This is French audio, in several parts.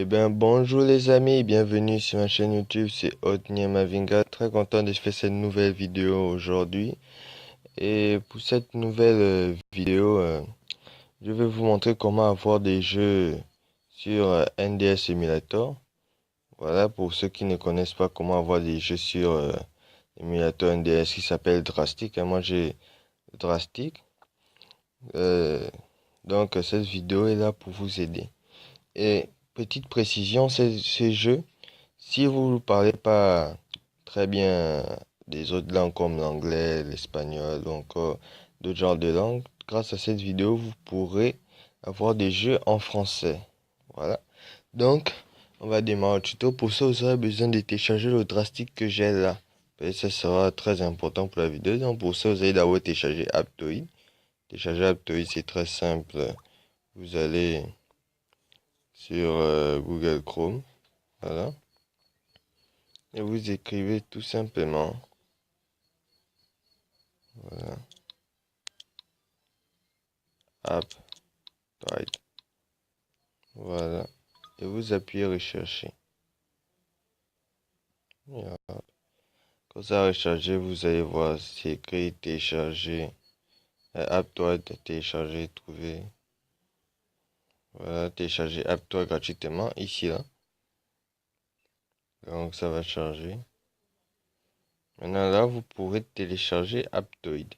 Eh bien, bonjour les amis, bienvenue sur ma chaîne YouTube, c'est Otniel Mavinga. Très content de faire cette nouvelle vidéo aujourd'hui. Et pour cette nouvelle vidéo, je vais vous montrer comment avoir des jeux sur NDS Emulator. Voilà, pour ceux qui ne connaissent pas comment avoir des jeux sur émulateur NDS qui s'appelle Drastic. Moi, j'ai Drastic. Euh, donc, cette vidéo est là pour vous aider. Et petite précision, ces jeux, si vous ne parlez pas très bien des autres langues comme l'anglais, l'espagnol ou encore d'autres genres de langues, grâce à cette vidéo, vous pourrez avoir des jeux en français. Voilà. Donc, on va démarrer le tuto. Pour ça, vous aurez besoin de télécharger le drastique que j'ai là. Et ça sera très important pour la vidéo. Donc, pour ça, vous allez d'abord télécharger Aptoide. Télécharger Aptoide, c'est très simple. Vous allez sur Google Chrome. Voilà. Et vous écrivez tout simplement. Voilà. Aptoide. Voilà. Et vous appuyez rechercher. Voilà. Quand ça a rechargé, vous allez voir, c'est écrit télécharger. Aptoide, télécharger, trouver. Voilà, télécharger Aptoide gratuitement, ici là. Donc ça va charger. Maintenant là, vous pourrez télécharger Aptoide.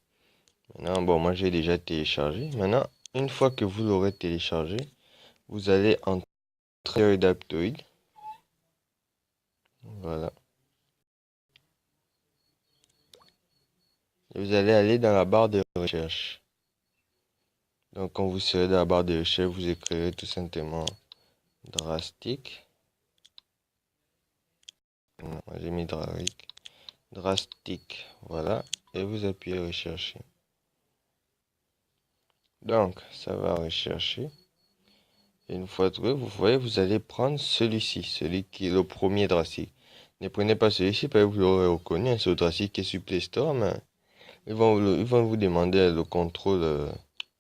Maintenant, bon, moi j'ai déjà téléchargé. Maintenant, une fois que vous l'aurez téléchargé, vous allez entrer d'Aptoide. Voilà. Et vous allez aller dans la barre de recherche. Donc quand vous serez dans la barre de recherche, vous écrirez tout simplement Drastic. Non, j'ai mis Drastic. Drastic. Voilà. Et vous appuyez rechercher. Donc, ça va rechercher. Et une fois trouvé, vous voyez, vous allez prendre celui-ci, celui qui est le premier Drastic. Ne prenez pas celui-ci parce que vous l'aurez reconnu, c'est le Drastic qui est sur Play Store, mais ils vont vous demander le contrôle, comment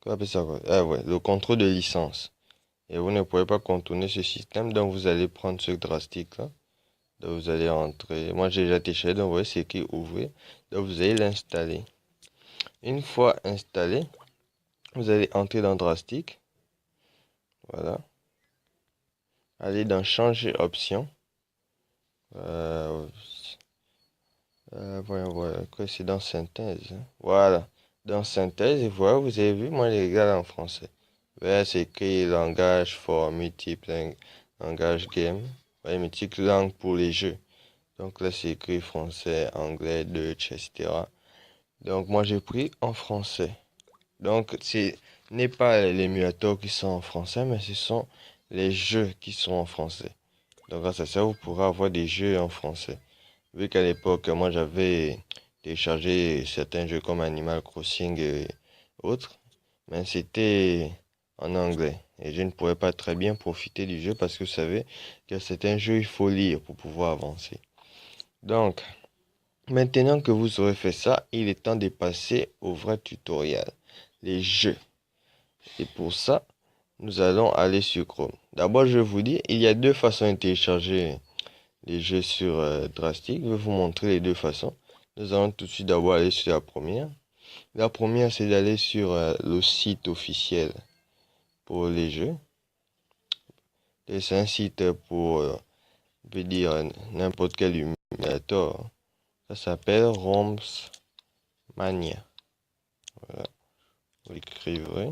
on appelle ça, ah ouais, le contrôle de licence. Et vous ne pouvez pas contourner ce système, donc vous allez prendre ce Drastic là. Donc vous allez rentrer. Moi j'ai déjà téléchargé, donc vous voyez c'est qui ouvrir. Donc vous allez l'installer. Une fois installé, vous allez entrer dans Drastic. Voilà. Allez dans changer option. Voyons voir. Quoi, c'est dans synthèse, hein. Voilà. Dans synthèse, et voilà, vous avez vu, moi les regarde en français. Voilà, c'est écrit langage for multiple langage game. Ouais, multiple langue pour les jeux. Donc là, c'est écrit français, anglais, Dutch, etc. Donc moi, j'ai pris en français. Donc, ce n'est pas les émulateurs qui sont en français, mais ce sont les jeux qui sont en français. Donc, grâce à ça, vous pourrez avoir des jeux en français. Vu qu'à l'époque, moi, j'avais téléchargé certains jeux comme Animal Crossing et autres, mais c'était en anglais. Et je ne pourrais pas très bien profiter du jeu parce que vous savez que c'est un jeu, il faut lire pour pouvoir avancer. Donc, maintenant que vous aurez fait ça, il est temps de passer au vrai tutoriel, les jeux. Et pour ça, nous allons aller sur Chrome. D'abord, je vous dis, il y a deux façons de télécharger les jeux sur Drastic. Je vais vous montrer les deux façons. Nous allons tout de suite d'abord aller sur la première. La première, c'est d'aller sur le site officiel pour les jeux. C'est un site pour, on peut dire, n'importe quel émulateur. Ça s'appelle ROMs Mania. Voilà, vous l'écriverez.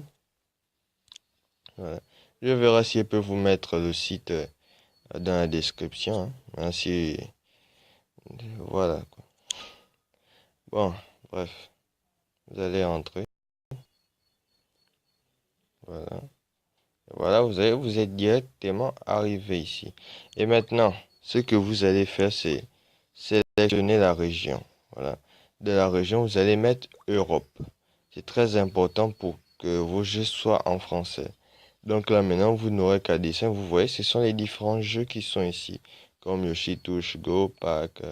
Voilà. Je verrai si je peux vous mettre le site dans la description, hein. Ainsi, voilà, quoi. Bon, bref, vous allez entrer. Voilà. Voilà, vous êtes directement arrivé ici. Et maintenant, ce que vous allez faire, c'est sélectionner la région. Voilà. De la région, vous allez mettre Europe. C'est très important pour que vos jeux soient en français. Donc là, maintenant, vous n'aurez qu'à dessin. Vous voyez, ce sont les différents jeux qui sont ici. Comme Yoshi Touch Go, Pack,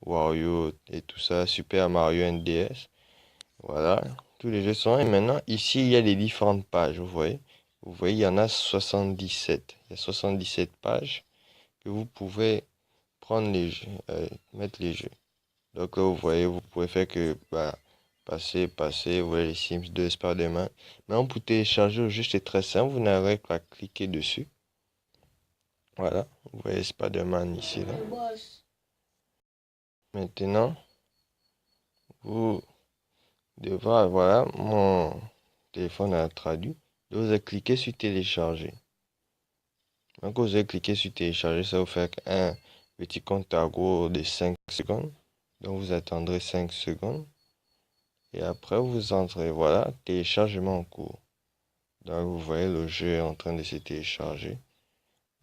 Wario et tout ça. Super Mario NDS. Voilà. Tous les jeux sont là. Et maintenant, ici, il y a les différentes pages. Vous voyez. vous voyez, il y en a 77. Il y a 77 pages que vous pouvez prendre les jeux, mettre les jeux. Donc là, vous voyez, vous pouvez faire que passer, vous voyez les Sims 2, Spider-Man. Maintenant, pour télécharger le jeu, c'est très simple, vous n'avez qu'à cliquer dessus. Voilà, vous voyez Spider-Man ici, là. Maintenant, vous devez, voilà, mon téléphone a traduit. Vous allez cliquer sur télécharger. Donc, vous allez cliquer sur télécharger, ça va vous faire un petit compte à rebours de 5 secondes. Donc, vous attendrez 5 secondes. Et après, vous entrez, voilà, téléchargement en cours. Donc, vous voyez, le jeu est en train de se télécharger.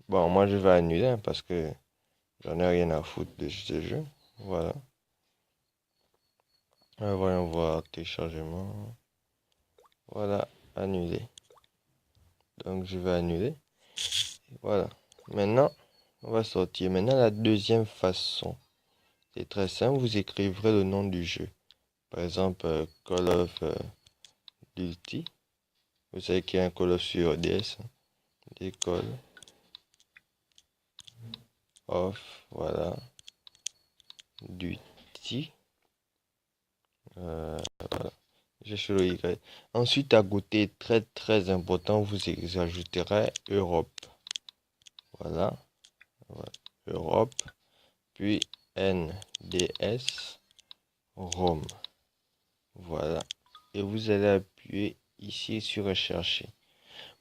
Bon, moi, je vais annuler hein, parce que j'en ai rien à foutre de ce jeu. Voilà. Voyons voir, téléchargement. Voilà, annuler. Donc, je vais annuler. Voilà. Maintenant, on va sortir. Maintenant, la deuxième façon. C'est très simple, vous écrivrez le nom du jeu. Par exemple, Call of Duty. Vous savez qu'il y a un Call of sur DS. Des Call of, voilà, Duty. Voilà. J'ai sur le Y. Ensuite, à côté, très important, vous ajouterez Europe. Voilà. Voilà. Europe. Puis NDS. Rome. Voilà. Et vous allez appuyer ici sur rechercher.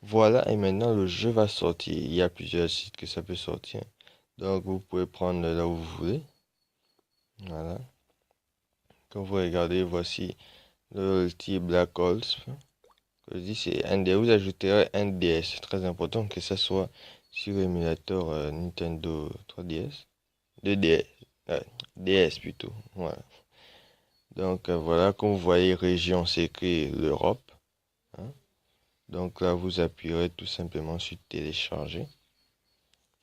Voilà, et maintenant le jeu va sortir. Il y a plusieurs sites que ça peut sortir. Donc vous pouvez prendre là où vous voulez. Voilà. Quand vous regardez, voici le type Black Holes. Je dis c'est NDS. Vous ajouterez NDS. C'est très important que ça soit sur l'émulateur Nintendo 3DS. 2DS. DS plutôt. Voilà. Donc voilà, comme vous voyez, région, c'est écrit l'Europe. Hein. Donc là, vous appuierez tout simplement sur télécharger.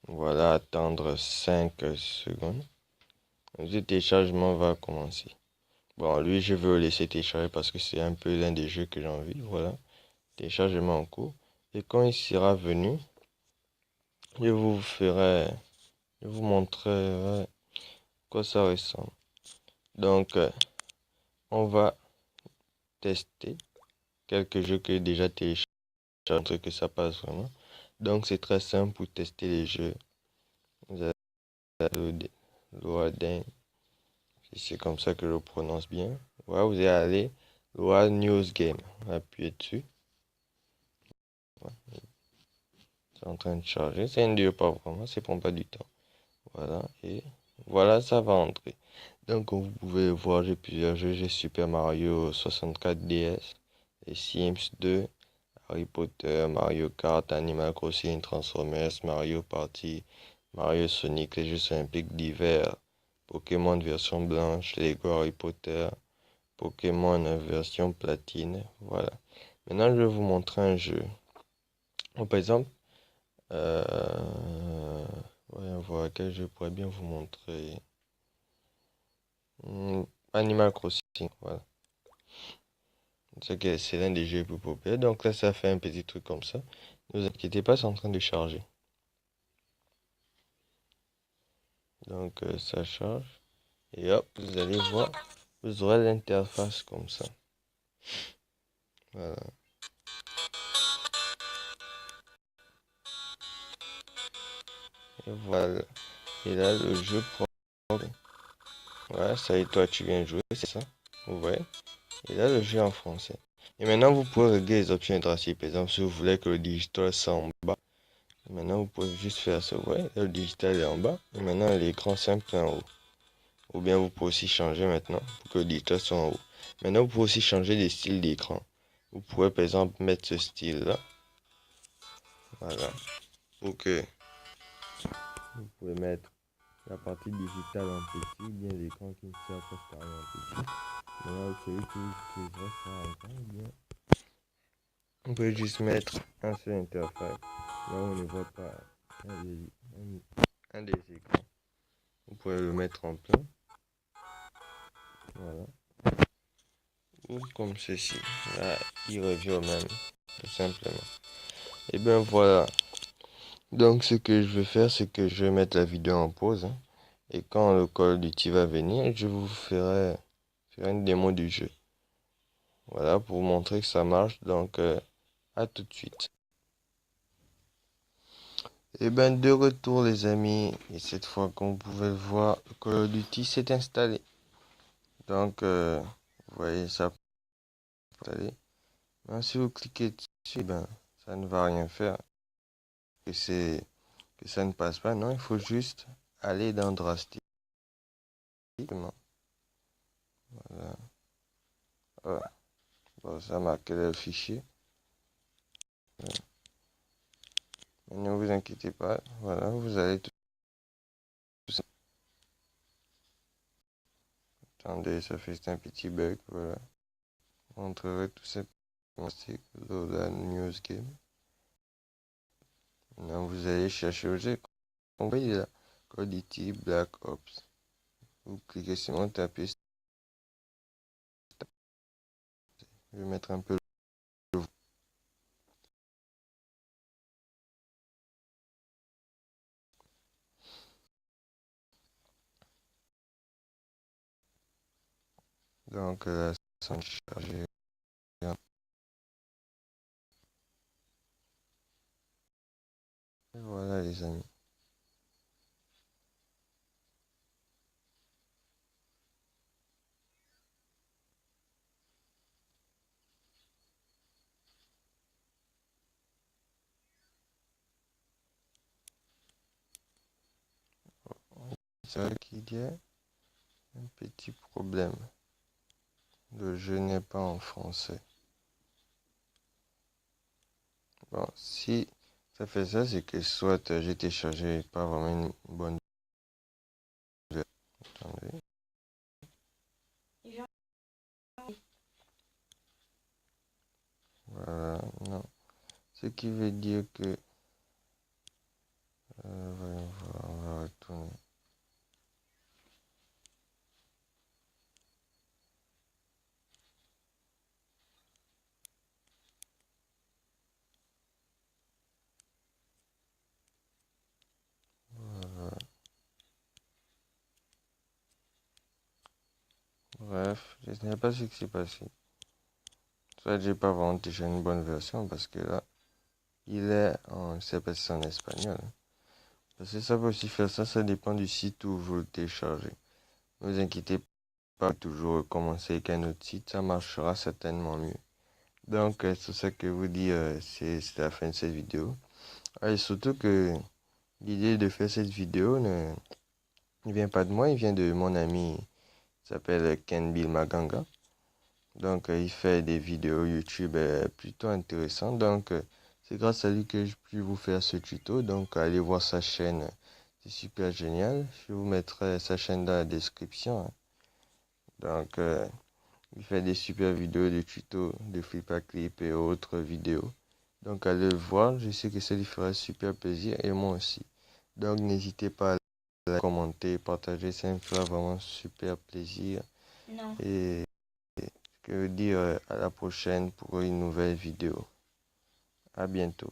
Voilà, attendre 5 secondes. Le téléchargement va commencer. Bon, lui, je veux le laisser télécharger parce que c'est un peu l'un des jeux que j'ai envie. Voilà, téléchargement en cours. Et quand il sera venu, je vous montrerai quoi ça ressemble. Donc, on va tester quelques jeux que j'ai déjà téléchargés, que ça passe vraiment. Donc, c'est très simple pour tester les jeux. Vous avez Loading. C'est comme ça que je prononce bien. Voilà, vous allez aller Load News Game. Appuyez dessus. Voilà. C'est en train de charger. Ça ne dure pas vraiment, ça prend pas du temps. Voilà, et voilà, ça va entrer. Donc, comme vous pouvez voir, j'ai plusieurs jeux. J'ai Super Mario 64 DS, les Sims 2, Harry Potter, Mario Kart, Animal Crossing, Transformers, Mario Party, Mario Sonic, les Jeux Olympiques d'hiver, Pokémon version blanche, Lego Harry Potter, Pokémon version platine. Voilà. Maintenant, je vais vous montrer un jeu. Par exemple, voyons voir quel jeu pourrais bien vous montrer. Animal Crossing, voilà. C'est l'un des jeux les plus populaires. Donc là, ça fait un petit truc comme ça. Ne vous inquiétez pas, c'est en train de charger. Donc ça charge. Et hop, vous allez voir, vous aurez l'interface comme ça. Voilà. Et voilà. Et là, le jeu prend. Voilà, ça y est, toi, tu viens de jouer, c'est ça. Vous voyez. Et là, le jeu est en français. Et maintenant, vous pouvez régler les options drastique. Par exemple, si vous voulez que le digital soit en bas. Maintenant, vous pouvez juste faire ça. Vous voyez, là, le digital est en bas. Et maintenant, l'écran simple est en haut. Ou bien, vous pouvez aussi changer maintenant pour que le digital soit en haut. Maintenant, vous pouvez aussi changer les styles d'écran. Vous pouvez, par exemple, mettre ce style-là. Voilà. Pour que vous pouvez mettre la partie digitale en petit ou bien l'écran qui ne sert presque à rien en petit. Maintenant, celui qui utiliserait ça en grand, bien. On peut juste mettre un seul interface. Là, on ne voit pas un des écrans. Vous pouvez le mettre en plein. Voilà. Ou comme ceci. Là, il revient au même. Tout simplement. Et bien voilà. Donc ce que je vais faire, c'est que je vais mettre la vidéo en pause, hein. Et quand le Call of Duty va venir, je vous ferai une démo du jeu. Voilà, pour vous montrer que ça marche. Donc à tout de suite. Et ben de retour les amis. Et cette fois, comme vous pouvez le voir, le Call of Duty s'est installé. Donc vous voyez ça installé. Ben, si vous cliquez dessus, ben ça ne va rien faire. Que ça ne passe pas. Non, il faut juste aller dans Drastic. Voilà. Voilà. Bon, ça marque le fichier. Mais ne vous inquiétez pas. Voilà, vous allez tout ça. Attendez, ça fait un petit bug. Voilà. Je montrerai tout simplement c'est la news game. Maintenant, vous allez chercher au jeu. Vous voyez là, Call of Duty Black Ops. Vous cliquez sur mon tapis. Je vais mettre un peu le. Donc là, ça va charger. Et voilà les amis. C'est vrai qu'il y a un petit problème. Le jeu n'est pas en français. Bon, si ça fait ça, c'est que soit j'ai téléchargé pas vraiment une bonne version. Attendez. Voilà, non. Ce qui veut dire que. Voyons voir, on va retourner. Voilà. Bref, je ne sais pas ce qui s'est passé. Soit j'ai pas vraiment téléchargé une bonne version parce que là, il est en, c'est pas si c'est en espagnol, hein. Parce que ça peut aussi faire ça, ça dépend du site où vous le téléchargez. Ne vous inquiétez pas, toujours recommencer avec un autre site, ça marchera certainement mieux. Donc, c'est tout ça que je vous dis, c'est la fin de cette vidéo. Ah, et surtout que l'idée de faire cette vidéo ne vient pas de moi, il vient de mon ami, il s'appelle Ken Bill Maganga. Donc, il fait des vidéos YouTube plutôt intéressantes. Donc, c'est grâce à lui que je puis vous faire ce tuto. Donc, allez voir sa chaîne, c'est super génial. Je vous mettrai sa chaîne dans la description, hein. Donc, il fait des super vidéos de tutos, de flip à clip et autres vidéos. Donc, allez le voir. Je sais que ça lui fera super plaisir et moi aussi. Donc, n'hésitez pas à commenter, partager. Ça me fera vraiment super plaisir. Non. Et que dire à la prochaine pour une nouvelle vidéo. À bientôt.